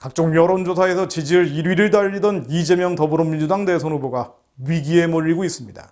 각종 여론조사에서 지지율 1위를 달리던 이재명 더불어민주당 대선 후보가 위기에 몰리고 있습니다.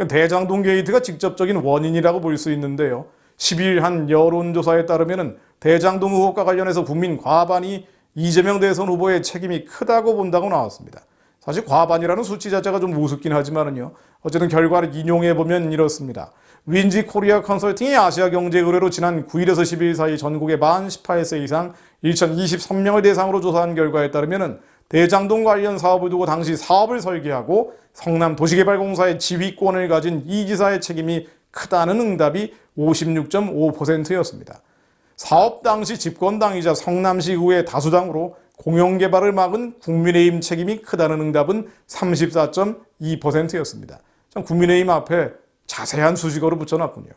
대장동 게이트가 직접적인 원인이라고 볼 수 있는데요. 12일 한 여론조사에 따르면 대장동 의혹과 관련해서 국민 과반이 이재명 대선 후보의 책임이 크다고 본다고 나왔습니다. 사실 과반이라는 수치 자체가 좀 우습긴 하지만요. 어쨌든 결과를 인용해보면 이렇습니다. 윈지 코리아 컨설팅이 아시아경제의뢰로 지난 9일에서 10일 사이 전국의 만 18세 이상 1023명을 대상으로 조사한 결과에 따르면 대장동 관련 사업을 두고 당시 사업을 설계하고 성남도시개발공사의 지휘권을 가진 이 지사의 책임이 크다는 응답이 56.5%였습니다. 사업 당시 집권당이자 성남시의회 다수당으로 공영개발을 막은 국민의힘 책임이 크다는 응답은 34.2%였습니다. 참 국민의힘 앞에 자세한 수식어를 붙여놨군요.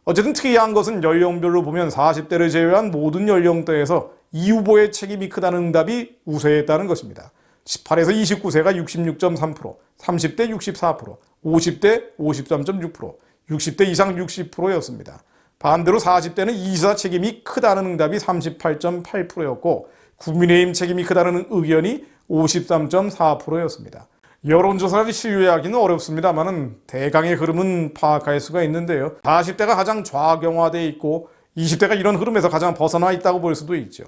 어쨌든 특이한 것은 연령별로 보면 40대를 제외한 모든 연령대에서 이 후보의 책임이 크다는 응답이 우세했다는 것입니다. 18에서 29세가 66.3%, 30대 64%, 50대 53.6%, 60대 이상 60%였습니다. 반대로 40대는 이 지사 책임이 크다는 응답이 38.8%였고 국민의힘 책임이 크다는 의견이 53.4%였습니다. 여론조사를 신뢰하기는 어렵습니다만 대강의 흐름은 파악할 수가 있는데요. 40대가 가장 좌경화되어 있고 20대가 이런 흐름에서 가장 벗어나 있다고 볼 수도 있죠.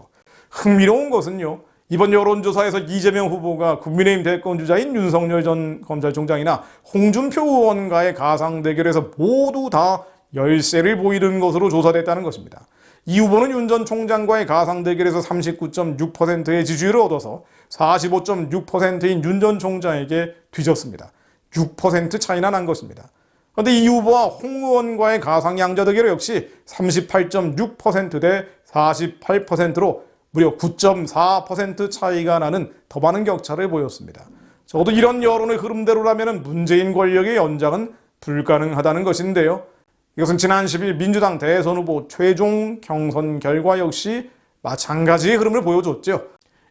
흥미로운 것은요. 이번 여론조사에서 이재명 후보가 국민의힘 대권주자인 윤석열 전 검찰총장이나 홍준표 의원과의 가상 대결에서 모두 다 열세를 보이는 것으로 조사됐다는 것입니다. 이 후보는 윤 전 총장과의 가상 대결에서 39.6%의 지지율을 얻어서 45.6%인 윤 전 총장에게 뒤졌습니다. 6% 차이나 난 것입니다. 그런데 이 후보와 홍 의원과의 가상 양자 대결 역시 38.6% 대 48%로 무려 9.4% 차이가 나는 더 많은 격차를 보였습니다. 적어도 이런 여론의 흐름대로라면 문재인 권력의 연장은 불가능하다는 것인데요. 이것은 지난 10일 민주당 대선 후보 최종 경선 결과 역시 마찬가지의 흐름을 보여줬죠.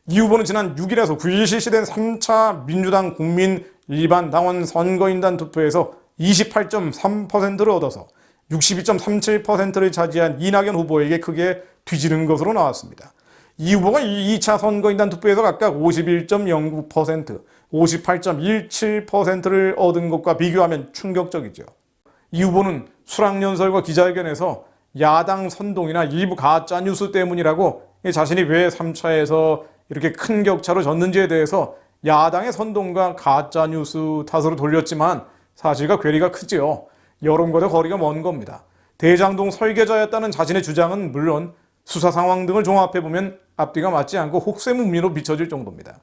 이 후보는 지난 6일에서 9일 실시된 3차 민주당 국민 일반 당원 선거인단 투표에서 28.3%를 얻어서 62.37%를 차지한 이낙연 후보에게 크게 뒤지는 것으로 나왔습니다. 이 후보가 2차 선거인단 투표에서 각각 51.09%, 58.17%를 얻은 것과 비교하면 충격적이죠. 이 후보는 수락연설과 기자회견에서 야당 선동이나 일부 가짜뉴스 때문이라고 자신이 왜 3차에서 이렇게 큰 격차로 졌는지에 대해서 야당의 선동과 가짜뉴스 탓으로 돌렸지만 사실과 괴리가 크지요. 여론과도 거리가 먼 겁니다. 대장동 설계자였다는 자신의 주장은 물론 수사 상황 등을 종합해보면 앞뒤가 맞지 않고 혹세무민으로 비춰질 정도입니다.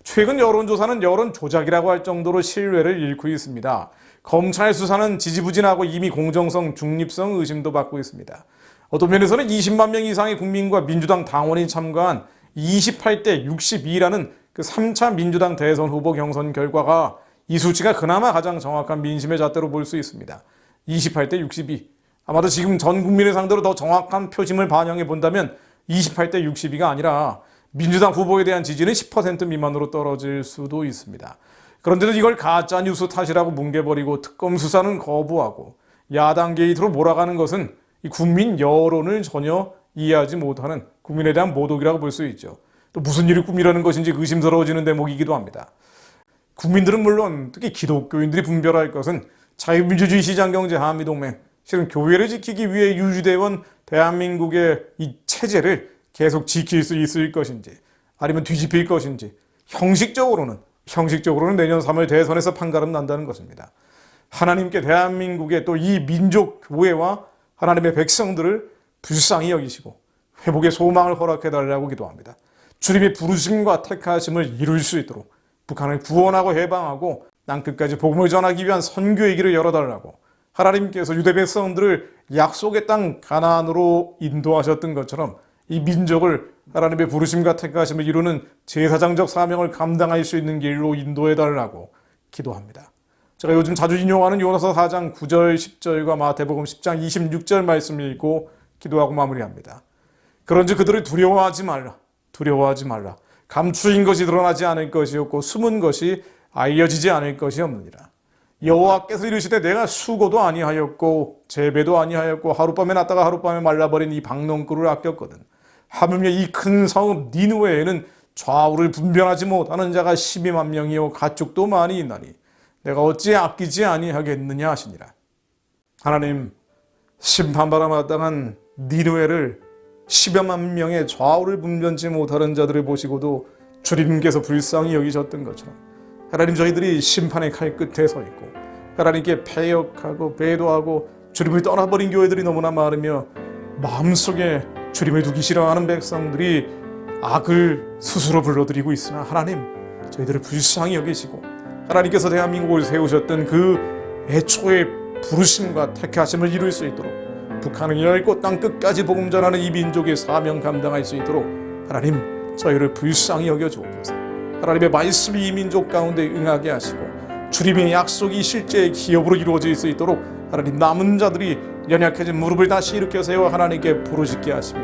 최근 여론조사는 여론 조작이라고 할 정도로 신뢰를 잃고 있습니다. 검찰 수사는 지지부진하고 이미 공정성, 중립성 의심도 받고 있습니다. 어떤 면에서는 20만 명 이상의 국민과 민주당 당원이 참가한 28대 62라는 그 3차 민주당 대선 후보 경선 결과가 이 수치가 그나마 가장 정확한 민심의 잣대로 볼 수 있습니다. 28대 62. 아마도 지금 전 국민을 상대로 더 정확한 표심을 반영해 본다면 28대 62가 아니라 민주당 후보에 대한 지지는 10% 미만으로 떨어질 수도 있습니다. 그런데도 이걸 가짜뉴스 탓이라고 뭉개버리고 특검 수사는 거부하고 야당 게이트로 몰아가는 것은 이 국민 여론을 전혀 이해하지 못하는 국민에 대한 모독이라고 볼 수 있죠. 또 무슨 일이 꿈이라는 것인지 의심스러워지는 대목이기도 합니다. 국민들은 물론 특히 기독교인들이 분별할 것은 자유민주주의 시장경제 한미동맹, 실은 교회를 지키기 위해 유지되어 온 대한민국의 이 체제를 계속 지킬 수 있을 것인지 아니면 뒤집힐 것인지 형식적으로는 내년 3월 대선에서 판가름 난다는 것입니다. 하나님께 대한민국의 또 이 민족 교회와 하나님의 백성들을 불쌍히 여기시고 회복의 소망을 허락해달라고 기도합니다. 주님의 부르심과 택하심을 이룰 수 있도록 북한을 구원하고 해방하고 땅끝까지 복음을 전하기 위한 선교의 길을 열어달라고 하나님께서 유대 백성들을 약속의 땅 가나안으로 인도하셨던 것처럼 이 민족을 하나님의 부르심과 택하심을 이루는 제사장적 사명을 감당할 수 있는 길로 인도해달라고 기도합니다. 제가 요즘 자주 인용하는 요나서 4장 9절 10절과 마태복음 10장 26절 말씀을 읽고 기도하고 마무리합니다. 그런즉 그들을 두려워하지 말라. 감추인 것이 드러나지 않을 것이었고 숨은 것이 알려지지 않을 것이 없느니라. 여호와께서 이르시되 내가 수고도 아니하였고 재배도 아니하였고 하룻밤에 났다가 하룻밤에 말라버린 이 박농굴을 아꼈거든. 하물며 이 큰 성읍 니느웨에는 좌우를 분별하지 못하는 자가 12만 명이요 가축도 많이 있나니 내가 어찌 아끼지 아니하겠느냐 하시니라. 하나님, 심판받아 마땅한 니느웨를 10여만 명의 좌우를 분별치 못하는 자들을 보시고도 주님께서 불쌍히 여기셨던 것처럼 하나님, 저희들이 심판의 칼 끝에 서 있고 하나님께 패역하고 배도하고 주님을 떠나버린 교회들이 너무나 많으며 마음속에 주님을 두기 싫어하는 백성들이 악을 스스로 불러들이고 있으나 하나님, 저희들을 불쌍히 여기시고 하나님께서 대한민국을 세우셨던 그 애초의 부르심과 택하심을 이룰 수 있도록 북한을 열고 땅 끝까지 복음 전하는 이 민족의 사명 감당할 수 있도록 하나님, 저희를 불쌍히 여겨주옵소서. 하나님의 말씀이 이 민족 가운데 응하게 하시고 주님의 약속이 실제의 기업으로 이루어질 수 있도록 하나님, 남은 자들이 연약해진 무릎을 다시 일으켜 세워 하나님께 부르짖게 하시며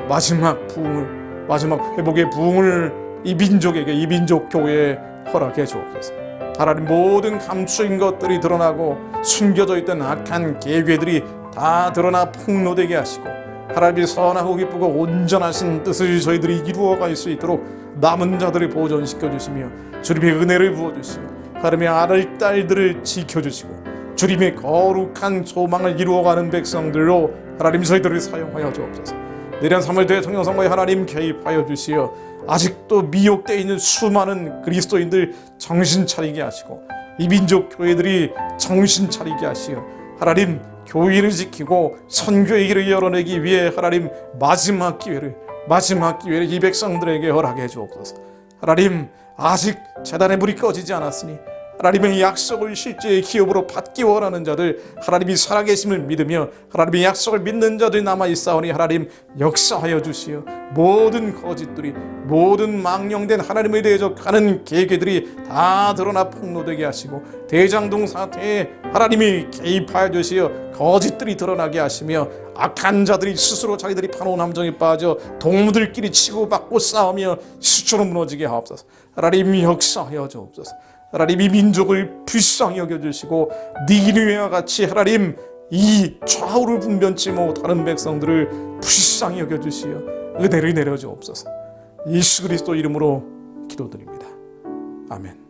마지막 부흥을, 마지막 회복의 부흥을 이 민족에게, 이 민족 교회에 허락해 주옵소서. 하나님, 모든 감추인 것들이 드러나고 숨겨져 있던 악한 계획들이 다 드러나 폭로되게 하시고 하나님의 선하고 기쁘고 온전하신 뜻을 저희들이 이루어갈 수 있도록 남은 자들을 보존시켜 주시며 주님의 은혜를 부어주시고 하나님의 아들 딸들을 지켜주시고 주님의 거룩한 소망을 이루어가는 백성들로 하나님, 저희들을 사용하여 주옵소서. 내년 3월 대통령 선거에 하나님 개입하여 주시어 아직도 미혹되어 있는 수많은 그리스도인들 정신 차리게 하시고 이 민족 교회들이 정신 차리게 하시어 하나님, 교회를 지키고 선교의 길을 열어내기 위해 하나님, 마지막 기회를 이 백성들에게 허락해 주옵소서. 하나님, 아직 제단의 불이 꺼지지 않았으니 하나님의 약속을 실제의 기업으로 받기 원하는 자들, 하나님이 살아계심을 믿으며 하나님의 약속을 믿는 자들이 남아있사오니 하나님, 역사하여 주시어 모든 거짓들이, 모든 망령된 하나님을 대적하는 계획들이 다 드러나 폭로되게 하시고 대장동 사태에 하나님이 개입하여 주시어 거짓들이 드러나게 하시며 악한 자들이 스스로 자기들이 파놓은 함정에 빠져 동무들끼리 치고받고 싸우며 스스로 무너지게 하옵소서. 하나님, 역사하여 주옵소서. 하나님, 이 민족을 불쌍히 여겨주시고 니느웨와 같이 하나님, 이 좌우를 분변치 못하는 백성들을 불쌍히 여겨주시어 은혜를 내려주옵소서. 예수 그리스도 이름으로 기도드립니다. 아멘.